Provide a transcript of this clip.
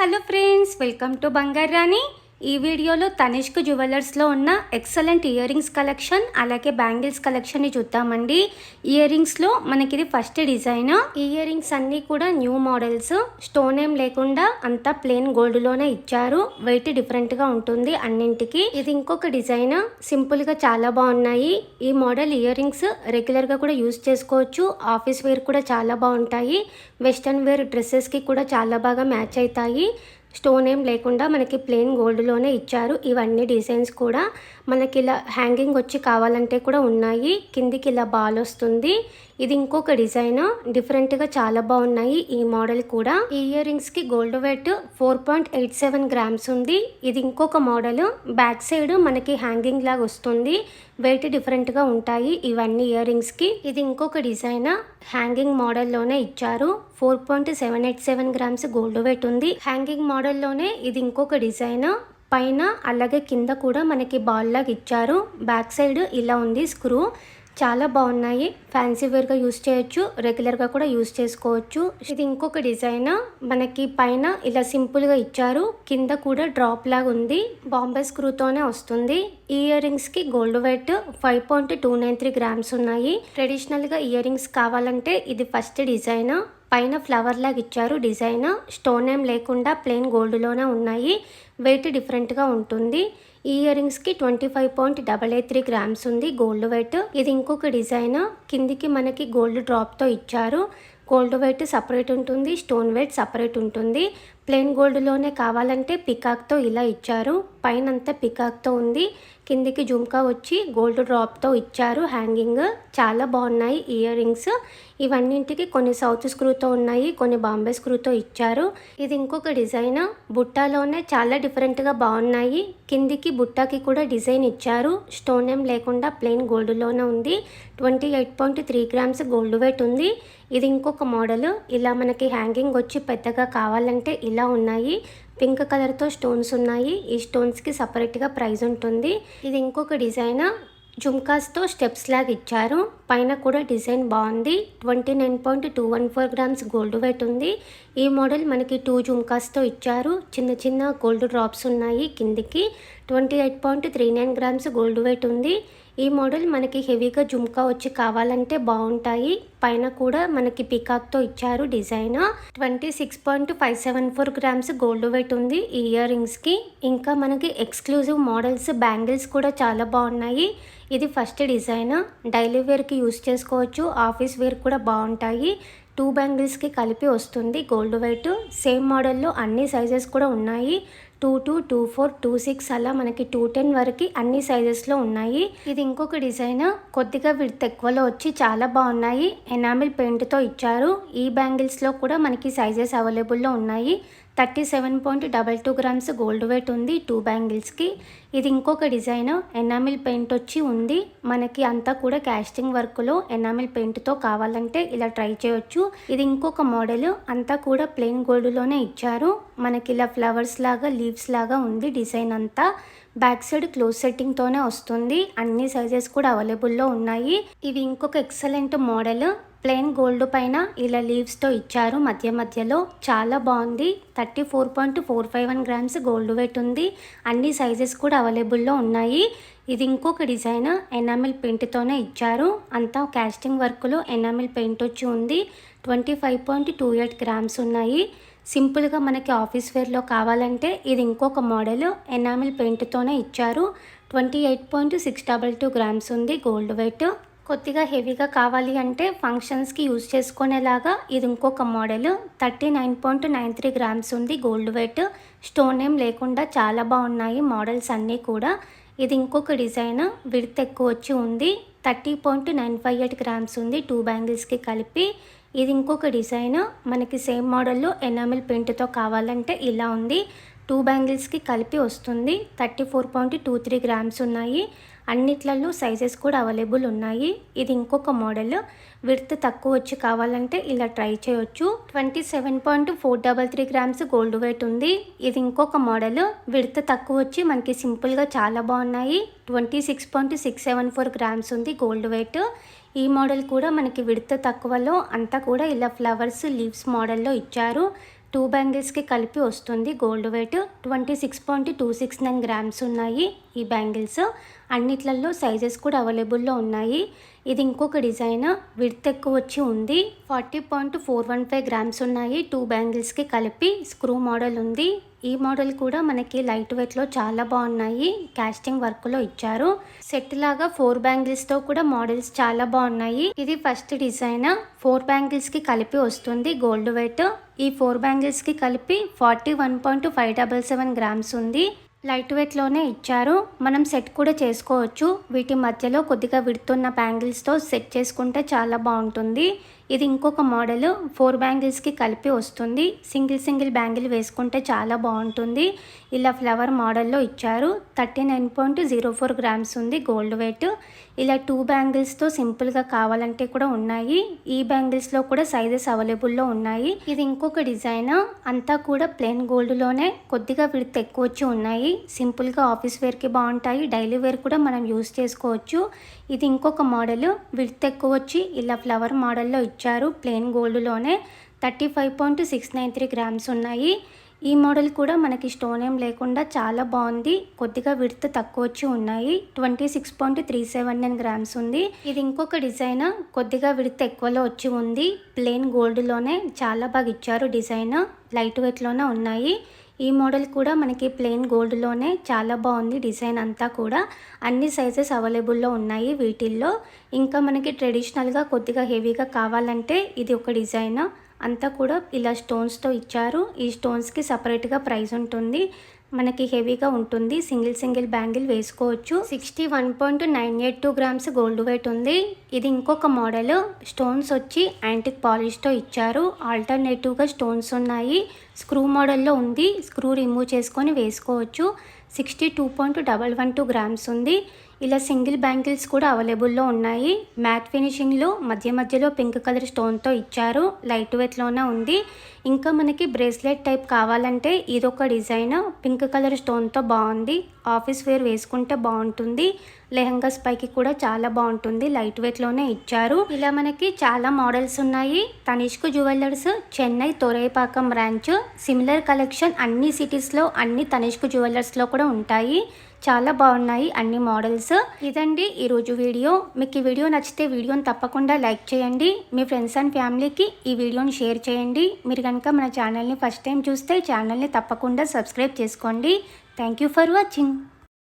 Hello friends, welcome to బంగారు రాణి. ఈ వీడియోలో తనిష్క్ జ్యువెలర్స్లో ఉన్న ఎక్సలెంట్ ఇయర్ రింగ్స్ కలెక్షన్ అలాగే బ్యాంగిల్స్ కలెక్షన్ని చూద్దామండి. ఇయర్ రింగ్స్లో మనకి ఇది ఫస్ట్ డిజైన్. ఇయర్ రింగ్స్ అన్నీ కూడా న్యూ మోడల్స్, స్టోన్ ఏం లేకుండా అంతా ప్లెయిన్ గోల్డ్లోనే ఇచ్చారు. వెయిట్ డిఫరెంట్గా ఉంటుంది అన్నింటికి. ఇది ఇంకొక డిజైన్, సింపుల్గా చాలా బాగున్నాయి. ఈ మోడల్ ఇయర్ రింగ్స్ రెగ్యులర్గా కూడా యూజ్ చేసుకోవచ్చు. ఆఫీస్ వేర్ కూడా చాలా బాగుంటాయి. వెస్ట్రన్ వేర్ డ్రెస్సెస్కి కూడా చాలా బాగా మ్యాచ్ అవుతాయి. స్టోన్ ఏం లేకుండా మనకి ప్లెయిన్ గోల్డ్లోనే ఇచ్చారు. ఇవన్నీ డిజైన్స్ కూడా మనకి ఇలా హ్యాంగింగ్ వచ్చి కావాలంటే కూడా ఉన్నాయి. కిందికి ఇలా బాల్ వస్తుంది. ఇది ఇంకొక డిజైన్, డిఫరెంట్గా చాలా బాగున్నాయి ఈ మోడల్ కూడా. ఈ ఇయర్ రింగ్స్కి గోల్డ్ వెయిట్ 4.87 గ్రామ్స్ ఉంది. ఇది ఇంకొక మోడల్, బ్యాక్ సైడ్ మనకి హ్యాంగింగ్ లాగా వస్తుంది. వెయిట్ డిఫరెంట్గా ఉంటాయి ఇవన్నీ ఇయర్ రింగ్స్కి. ఇది ఇంకొక డిజైన్, హ్యాంగింగ్ మోడల్లోనే ఇచ్చారు. 4.787 గ్రామ్స్ గోల్డ్ వెయిట్ ఉంది. హ్యాంగింగ్ మోడల్లోనే ఇది ఇంకొక డిజైన్. పైన అలాగే కింద కూడా మనకి బాల్ లాగా ఇచ్చారు. బ్యాక్ సైడ్ ఇలా ఉంది స్క్రూ. చాలా బాగున్నాయి. ఫ్యాన్సీ వేర్గా యూస్ చేయొచ్చు, రెగ్యులర్గా కూడా యూస్ చేసుకోవచ్చు. ఇది ఇంకొక డిజైన్, మనకి పైన ఇలా సింపుల్గా ఇచ్చారు. కింద కూడా డ్రాప్ లాగా ఉంది. బాంబే స్క్రూతోనే వస్తుంది. ఈ ఇయర్ రింగ్స్కి గోల్డ్ వెయిట్ 5.293 గ్రామ్స్ ఉన్నాయి. ట్రెడిషనల్గా ఇయర్ రింగ్స్ కావాలంటే ఇది ఫస్ట్ డిజైన్. పైన ఫ్లవర్ లాగా ఇచ్చారు డిజైన్. స్టోన్ ఏం లేకుండా ప్లెయిన్ గోల్డ్లోనే ఉన్నాయి. వెయిట్ డిఫరెంట్గా ఉంటుంది. ఈ ఇయర్ రింగ్స్కి 25.883 గ్రామ్స్ ఉంది గోల్డ్ వెయిట్. ఇది ఇంకొక డిజైన్, కిందికి మనకి గోల్డ్ డ్రాప్తో ఇచ్చారు. గోల్డ్ వెయిట్ సపరేట్ ఉంటుంది, స్టోన్ వెయిట్ సపరేట్ ఉంటుంది. ప్లెయిన్ గోల్డ్లోనే కావాలంటే పికాక్తో ఇలా ఇచ్చారు. పైన అంతా పికాక్తో ఉంది. కిందికి జుమ్కా వచ్చి గోల్డ్ డ్రాప్తో ఇచ్చారు హ్యాంగింగ్. చాలా బాగున్నాయి ఇయర్ రింగ్స్. ఇవన్నింటికి కొన్ని సౌత్ స్క్రూతో ఉన్నాయి, కొన్ని బాంబే స్క్రూతో ఇచ్చారు. ఇది ఇంకొక డిజైన్, బుట్టాలోనే చాలా డిఫరెంట్గా బాగున్నాయి. కిందికి బుట్టాకి కూడా డిజైన్ ఇచ్చారు. స్టోన్ ఏం లేకుండా ప్లెయిన్ గోల్డ్లోనే ఉంది. 28.3 గ్రామ్స్ గోల్డ్ వెయిట్ ఉంది. ఇది ఇంకొక మోడల్, ఇలా మనకి హ్యాంగింగ్ వచ్చి పెద్దగా కావాలంటే ఇలా ఉన్నాయి. పింక్ కలర్తో స్టోన్స్ ఉన్నాయి. ఈ స్టోన్స్కి సపరేట్గా ప్రైస్ ఉంటుంది. ఇది ఇంకొక డిజైన్, జుమ్కాస్తో స్టెప్స్ లాగా ఇచ్చారు. పైన కూడా డిజైన్ బాగుంది. 29.214 గ్రామ్స్ గోల్డ్ వెయిట్ ఉంది. ఈ మోడల్ మనకి 2 జుమ్కాస్తో ఇచ్చారు. చిన్న చిన్న గోల్డ్ డ్రాప్స్ ఉన్నాయి కిందికి. 28.39 గ్రామ్స్ గోల్డ్ వెయిట్ ఉంది. ఈ మోడల్ మనకి హెవీగా జుమ్కా వచ్చి కావాలంటే బాగుంటాయి. పైన కూడా మనకి పికాక్తో ఇచ్చారు డిజైన్. 26.574 గ్రామ్స్ గోల్డ్ వెయిట్ ఉంది ఈ ఇయర్ రింగ్స్కి. ఇంకా మనకి ఎక్స్క్లూజివ్ మోడల్స్ బ్యాంగిల్స్ కూడా చాలా బాగున్నాయి. ఇది ఫస్ట్ డిజైన్, డైలీ వేర్కి యూస్ చేసుకోవచ్చు, ఆఫీస్ వేర్ కూడా బాగుంటాయి. 2 బ్యాంగిల్స్కి కలిపి వస్తుంది గోల్డ్ వెయిట్. సేమ్ మోడల్లో అన్ని సైజెస్ కూడా ఉన్నాయి. 22, 24, 26 అలా మనకి 210 వరకు అన్ని సైజెస్లో ఉన్నాయి. ఇది ఇంకొక డిజైన్, కొద్దిగా విడ్త్ ఎక్కువలో వచ్చి చాలా బాగున్నాయి. ఎనామిల్ పెయింట్తో ఇచ్చారు. ఈ బ్యాంగిల్స్లో కూడా మనకి సైజెస్ అవైలబుల్లో ఉన్నాయి. 37.22 గ్రామ్స్ గోల్డ్ వెయిట్ ఉంది 2 బ్యాంగిల్స్కి. ఇది ఇంకొక డిజైన్, ఎనామిల్ పెయింట్ వచ్చి ఉంది. మనకి అంతా కూడా కాస్టింగ్ వర్క్లో ఎనామిల్ పెయింట్తో కావాలంటే ఇలా ట్రై చేయొచ్చు. ఇది ఇంకొక మోడల్, అంతా కూడా ప్లెయిన్ గోల్డ్లోనే ఇచ్చారు. మనకి ఇలా ఫ్లవర్స్ లాగా లీవ్స్ లాగా ఉంది డిజైన్ అంతా. బ్యాక్ సైడ్ క్లోజ్ సెట్టింగ్తోనే వస్తుంది. అన్ని సైజెస్ కూడా అవైలబుల్లో ఉన్నాయి. ఇవి ఇంకొక ఎక్సలెంట్ మోడల్, ప్లెయిన్ గోల్డ్ పైన ఇలా లీవ్స్తో ఇచ్చారు మధ్య మధ్యలో. చాలా బాగుంది. 34.451 గ్రామ్స్ గోల్డ్ వెయిట్ ఉంది. అన్ని సైజెస్ కూడా అవైలబుల్లో ఉన్నాయి. ఇది ఇంకొక డిజైన్, ఎనామిల్ పెయింట్తోనే ఇచ్చారు. అంతా కాస్టింగ్ వర్క్లో ఎనామిల్ పెయింట్ వచ్చి ఉంది. 25.28 గ్రామ్స్ ఉన్నాయి. సింపుల్గా మనకి ఆఫీస్ వేర్లో కావాలంటే ఇది ఇంకొక మోడల్, ఎనామిల్ పెయింట్తోనే ఇచ్చారు. 28.622 గ్రామ్స్ ఉంది గోల్డ్ వెయిట్. కొద్దిగా హెవీగా కావాలి అంటే ఫంక్షన్స్కి యూజ్ చేసుకునేలాగా ఇది ఇంకొక మోడల్. 39.93 గ్రామ్స్ ఉంది గోల్డ్ వెయిట్. స్టోన్ ఏం లేకుండా చాలా బాగున్నాయి మోడల్స్ అన్నీ కూడా. ఇది ఇంకొక డిజైన్, విడ్త్ ఎక్కువ వచ్చి ఉంది. 30.958 గ్రామ్స్ ఉంది 2 బ్యాంగిల్స్కి కలిపి. ఇది ఇంకొక డిజైన్, మనకి సేమ్ మోడల్లో ఎనామిల్ పెయింట్తో కావాలంటే ఇలా ఉంది. 2 బ్యాంగిల్స్కి కలిపి వస్తుంది. 34.23 గ్రామ్స్ ఉన్నాయి. అన్నిట్లలో సైజెస్ కూడా అవైలబుల్ ఉన్నాయి. ఇది ఇంకొక మోడల్, విడ్త్ తక్కువ వచ్చి కావాలంటే ఇలా ట్రై చేయొచ్చు. 27.433 గ్రామ్స్ గోల్డ్ వెయిట్ ఉంది. ఇది ఇంకొక మోడల్, విడ్త్ తక్కువ వచ్చి మనకి సింపుల్గా చాలా బాగున్నాయి. 26.674 గ్రామ్స్ ఉంది గోల్డ్ వెయిట్. ఈ మోడల్ కూడా మనకి విడ్త్ తక్కువలో అంతా కూడా ఇలా ఫ్లవర్స్ లీవ్స్ మోడల్లో ఇచ్చారు. 2 బ్యాంగిల్స్కి కలిపి వస్తుంది. గోల్డ్ వెయిట్ 26.269 గ్రామ్స్ ఉన్నాయి ఈ బ్యాంగిల్స్. అన్నిట్లలో సైజెస్ కూడా అవైలబుల్లో ఉన్నాయి. ఇది ఇంకొక డిజైన్, విడ్త్ ఎక్కువ వచ్చి ఉంది. 40.415 గ్రామ్స్ ఉన్నాయి 2 బ్యాంగిల్స్కి కలిపి. స్క్రూ మోడల్ ఉంది. ఈ మోడల్ కూడా మనకి లైట్ వెయిట్లో చాలా బాగున్నాయి. కాస్టింగ్ వర్క్లో ఇచ్చారు. సెట్ లాగా 4 బ్యాంగిల్స్తో కూడా మోడల్స్ చాలా బాగున్నాయి. ఇది ఫస్ట్ డిజైన్ 4 బ్యాంగిల్స్కి కలిపి వస్తుంది గోల్డ్ వెయిట్. ఈ 4 బ్యాంగిల్స్కి కలిపి 41.577 గ్రామ్స్ ఉంది. లైట్ వెయిట్లోనే ఇచ్చారు. మనం సెట్ కూడా చేసుకోవచ్చు. వీటి మధ్యలో కొద్దిగా విడుతున్న బ్యాంగిల్స్తో సెట్ చేసుకుంటే చాలా బాగుంటుంది. ఇది ఇంకొక మోడల్ 4 బ్యాంగిల్స్కి కలిపి వస్తుంది. సింగిల్ బ్యాంగిల్ వేసుకుంటే చాలా బాగుంటుంది. ఇలా ఫ్లవర్ మోడల్లో ఇచ్చారు. 39.04 గ్రామ్స్ ఉంది గోల్డ్ వెయిట్. ఇలా 2 బ్యాంగిల్స్తో సింపుల్గా కావాలంటే కూడా ఉన్నాయి. ఈ బ్యాంగిల్స్లో కూడా సైజెస్ అవైలబుల్లో ఉన్నాయి. ఇది ఇంకొక డిజైన్, అంతా కూడా ప్లెయిన్ గోల్డ్లోనే కొద్దిగా విడ్త్ ఎక్కువ వచ్చి ఉన్నాయి. సింపుల్గా ఆఫీస్ వేర్కి బాగుంటాయి. డైలీ వేర్ కూడా మనం యూస్ చేసుకోవచ్చు. ఇది ఇంకొక మోడల్, విడ్త్ ఎక్కువ వచ్చి ఇలా ఫ్లవర్ మోడల్లో ఇచ్చారు. ప్లెయిన్ గోల్డ్లోనే 35.693 గ్రామ్స్ ఉన్నాయి. ఈ మోడల్ కూడా మనకి స్టోన్ ఏం లేకుండా చాలా బాగుంది. కొద్దిగా విడ్త్ తక్కువ వచ్చి ఉన్నాయి. 26.379 గ్రామ్స్ ఉంది. ఇది ఇంకొక డిజైన్, కొద్దిగా విడ్త్ ఎక్కువలో వచ్చి ఉంది. ప్లెయిన్ గోల్డ్లోనే చాలా బాగా ఇచ్చారు. డిజైన్ లైట్ వెయిట్లోనే ఉన్నాయి. ఈ మోడల్ కూడా మనకి ప్లెయిన్ గోల్డ్లోనే చాలా బాగుంది. డిజైన్ అంతా కూడా అన్ని సైజెస్ అవైలబుల్లో ఉన్నాయి వీటిల్లో. ఇంకా మనకి ట్రెడిషనల్గా కొద్దిగా హెవీగా కావాలంటే ఇది ఒక డిజైన్. అంతా కూడా ఇలా స్టోన్స్తో ఇచ్చారు. ఈ స్టోన్స్కి సపరేట్గా ప్రైస్ ఉంటుంది. మనకి హెవీగా ఉంటుంది. సింగిల్ బ్యాంగిల్ వేసుకోవచ్చు. 61.982 గ్రామ్స్ గోల్డ్ వెయిట్ ఉంది. ఇది ఇంకొక మోడల్, స్టోన్స్ వచ్చి యాంటిక్ పాలిష్తో ఇచ్చారు. ఆల్టర్నేటివ్గా స్టోన్స్ ఉన్నాయి. స్క్రూ మోడల్లో ఉంది. స్క్రూ రిమూవ్ చేసుకొని వేసుకోవచ్చు. 62.112 గ్రామ్స్ ఉంది. ఇలా సింగిల్ బ్యాంగిల్స్ కూడా అవైలబుల్లో ఉన్నాయి. మ్యాట్ ఫినిషింగ్లో మధ్యలో పింక్ కలర్ స్టోన్తో ఇచ్చారు. లైట్ వెయిట్లోనే ఉంది. ఇంకా మనకి బ్రేస్లెట్ టైప్ కావాలంటే ఇదొక డిజైన్, పింక్ కలర్ స్టోన్తో బాగుంది. ఆఫీస్ వేర్ వేసుకుంటే బాగుంటుంది. లెహంగాస్ పైకి కూడా చాలా బాగుంటుంది. లైట్ వెయిట్లోనే ఇచ్చారు. ఇలా మనకి చాలా మోడల్స్ ఉన్నాయి. Tanishq jewellers Chennai Thoraipakkam branch. Similar collection అన్ని సిటీస్లో, అన్ని తనిష్క్ జ్యువెలర్స్లో కూడా ఉంటాయి. చాలా బాగున్నాయి అన్ని మోడల్స్. ఇదండి ఈరోజు వీడియో. మీకు ఈ వీడియో నచ్చితే వీడియోని తప్పకుండా లైక్ చేయండి. మీ ఫ్రెండ్స్ అండ్ ఫ్యామిలీకి ఈ వీడియోని షేర్ చేయండి. మీరు కనుక మన ఛానల్ని ఫస్ట్ టైం చూస్తే ఛానల్ని తప్పకుండా సబ్స్క్రైబ్ చేసుకోండి. Thank you for watching.